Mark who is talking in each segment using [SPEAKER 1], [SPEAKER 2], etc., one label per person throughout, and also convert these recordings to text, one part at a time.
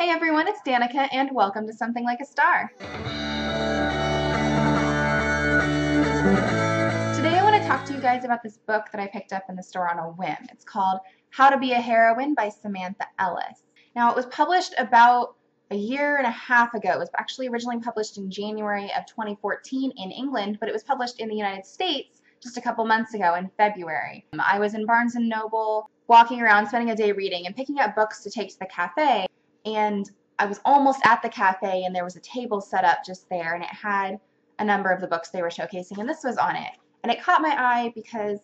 [SPEAKER 1] Hey everyone, it's Danica and welcome to Something Like a Star. Today I want to talk to you guys about this book that I picked up in the store on a whim. It's called How to Be a Heroine by Samantha Ellis. Now it was published about a year and a half ago. It was actually originally published in January of 2014 in England, but it was published in the United States just a couple months ago in February. I was in Barnes & Noble walking around, spending a day reading and picking up books to take to the cafe, and I was almost at the cafe and there was a table set up just there and it had a number of the books they were showcasing and this was on it. And it caught my eye because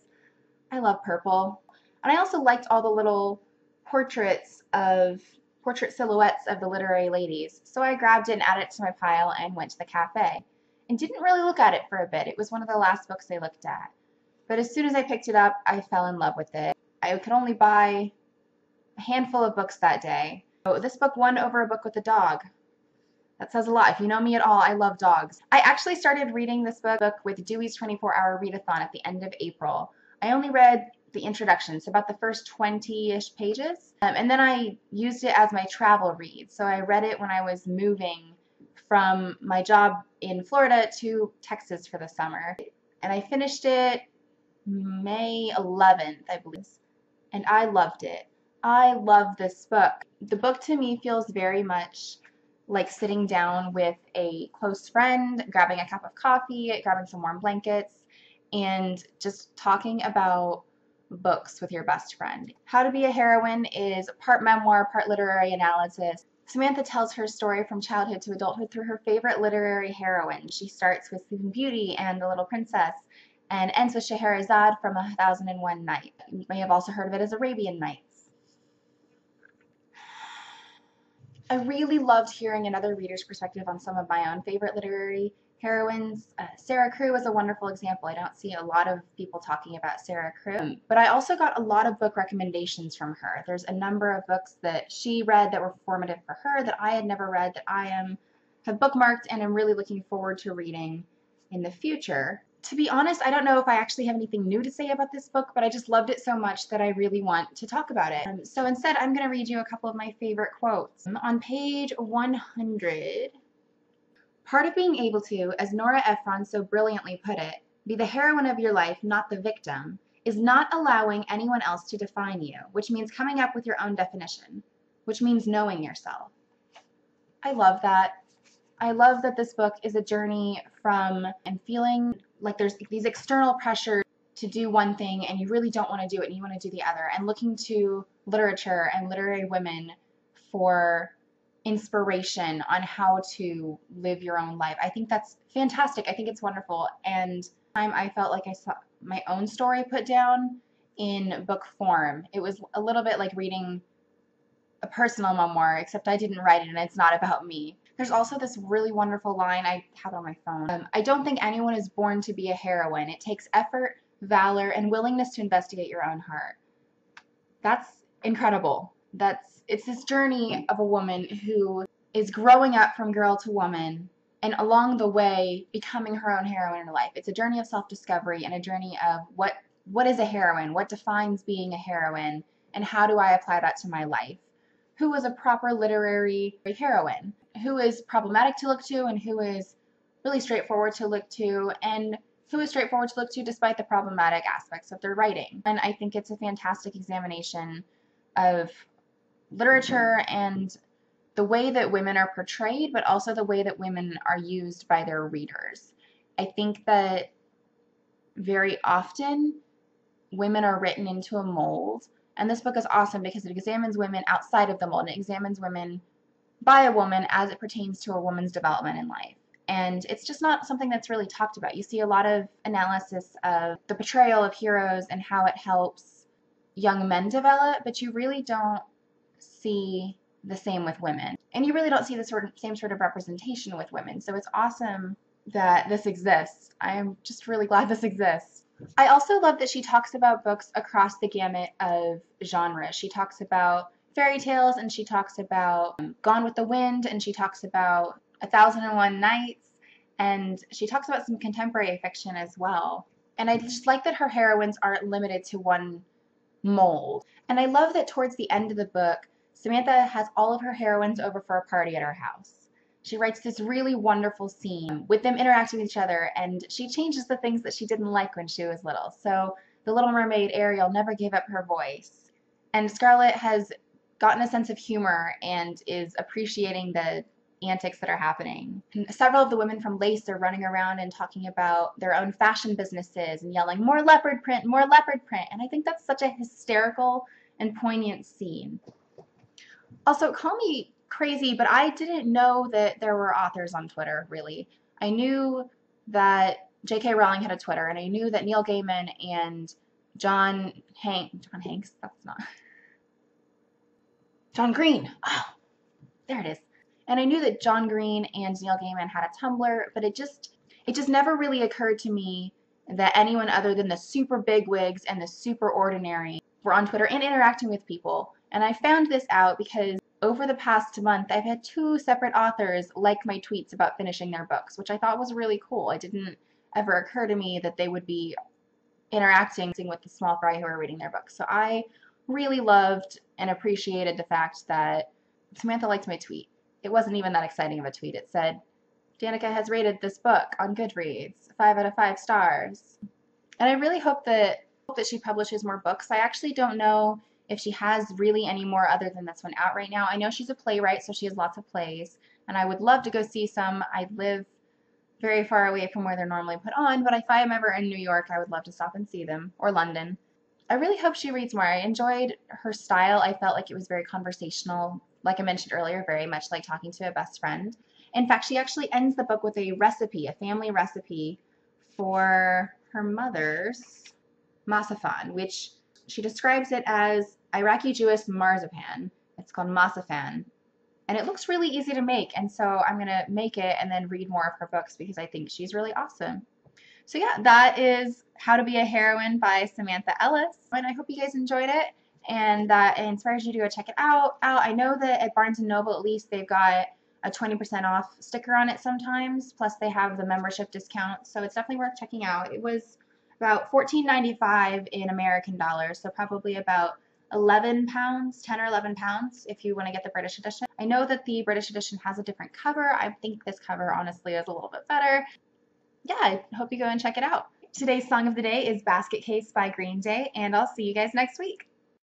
[SPEAKER 1] I love purple. And I also liked all the little portrait silhouettes of the literary ladies. So I grabbed it and added it to my pile and went to the cafe. And didn't really look at it for a bit. It was one of the last books I looked at. But as soon as I picked it up, I fell in love with it. I could only buy a handful of books that day. So this book won over a book with a dog. That says a lot. If you know me at all, I love dogs. I actually started reading this book with Dewey's 24-hour readathon at the end of April. I only read the introduction, so about the first 20-ish pages, and then I used it as my travel read. So I read it when I was moving from my job in Florida to Texas for the summer. And I finished it May 11th, I believe, and I loved it. I love this book. The book to me feels very much like sitting down with a close friend, grabbing a cup of coffee, grabbing some warm blankets, and just talking about books with your best friend. How to Be a Heroine is part memoir, part literary analysis. Samantha tells her story from childhood to adulthood through her favorite literary heroines. She starts with Sleeping Beauty and The Little Princess and ends with Scheherazade from 1001 Night. You may have also heard of it as Arabian Nights. I really loved hearing another reader's perspective on some of my own favorite literary heroines. Sarah Crew is a wonderful example. I don't see a lot of people talking about Sarah Crew, but I also got a lot of book recommendations from her. There's a number of books that she read that were formative for her that I had never read that I have bookmarked and am really looking forward to reading in the future. To be honest, I don't know if I actually have anything new to say about this book, but I just loved it so much that I really want to talk about it. So instead, I'm going to read you a couple of my favorite quotes. On page 100, part of being able to, as Nora Ephron so brilliantly put it, be the heroine of your life, not the victim, is not allowing anyone else to define you, which means coming up with your own definition, which means knowing yourself. I love that. I love that this book is a journey from and feeling like there's these external pressures to do one thing and you really don't want to do it and you want to do the other, and looking to literature and literary women for inspiration on how to live your own life. I think that's fantastic. I think it's wonderful. And I felt like I saw my own story put down in book form. It was a little bit like reading a personal memoir, except I didn't write it and it's not about me. There's also this really wonderful line, I have it on my phone. I don't think anyone is born to be a heroine. It takes effort, valor, and willingness to investigate your own heart. That's incredible. It's this journey of a woman who is growing up from girl to woman and along the way becoming her own heroine in her life. It's a journey of self-discovery and a journey of what is a heroine, what defines being a heroine, and how do I apply that to my life. Who is a proper literary heroine? Who is problematic to look to and who is really straightforward to look to, and who is straightforward to look to despite the problematic aspects of their writing. And I think it's a fantastic examination of literature and the way that women are portrayed, but also the way that women are used by their readers. I think that very often women are written into a mold, and this book is awesome because it examines women outside of the mold, and it examines women by a woman as it pertains to a woman's development in life. And it's just not something that's really talked about. You see a lot of analysis of the portrayal of heroes and how it helps young men develop, but you really don't see the same with women. And you really don't see the same sort of representation with women. So it's awesome that this exists. I am just really glad this exists. I also love that she talks about books across the gamut of genres. She talks about fairy tales, and she talks about Gone with the Wind, and she talks about 1001 Nights, and she talks about some contemporary fiction as well. And I just like that her heroines aren't limited to one mold. And I love that towards the end of the book, Samantha has all of her heroines over for a party at her house. She writes this really wonderful scene with them interacting with each other, and she changes the things that she didn't like when she was little. So the Little Mermaid Ariel never gave up her voice. And Scarlett has gotten a sense of humor and is appreciating the antics that are happening. And several of the women from Lace are running around and talking about their own fashion businesses and yelling, more leopard print, more leopard print. And I think that's such a hysterical and poignant scene. Also, call me crazy, but I didn't know that there were authors on Twitter, really. I knew that J.K. Rowling had a Twitter, and I knew that Neil Gaiman and John Hanks, that's not, John Green, oh, there it is. And I knew that John Green and Neil Gaiman had a Tumblr, but it just never really occurred to me that anyone other than the super bigwigs and the super ordinary were on Twitter and interacting with people. And I found this out because over the past month, I've had 2 separate authors like my tweets about finishing their books, which I thought was really cool. It didn't ever occur to me that they would be interacting with the small fry who are reading their books. So I really loved and appreciated the fact that Samantha liked my tweet. It wasn't even that exciting of a tweet. It said, Danica has rated this book on Goodreads 5 out of 5 stars. And I really hope that she publishes more books. I actually don't know if she has really any more other than this one out right now. I know she's a playwright, so she has lots of plays, and I would love to go see some. I live very far away from where they're normally put on, but if I am ever in New York, I would love to stop and see them, or London. I really hope she reads more. I enjoyed her style. I felt like it was very conversational, like I mentioned earlier, very much like talking to a best friend. In fact, she actually ends the book with a recipe, a family recipe for her mother's masapan, which she describes it as Iraqi Jewish marzipan. It's called masapan. And it looks really easy to make, and so I'm going to make it and then read more of her books because I think she's really awesome. So yeah, that is How to Be a Heroine by Samantha Ellis. And I hope you guys enjoyed it and that it inspires you to go check it out. I know that at Barnes & Noble, at least, they've got a 20% off sticker on it sometimes, plus they have the membership discount, so it's definitely worth checking out. It was about $14.95 in American dollars, so probably about 11 pounds, 10 or 11 pounds if you want to get the British edition. I know that the British edition has a different cover. I think this cover honestly is a little bit better. Yeah, I hope you go and check it out. Today's song of the day is Basket Case by Green Day, and I'll see you guys next week.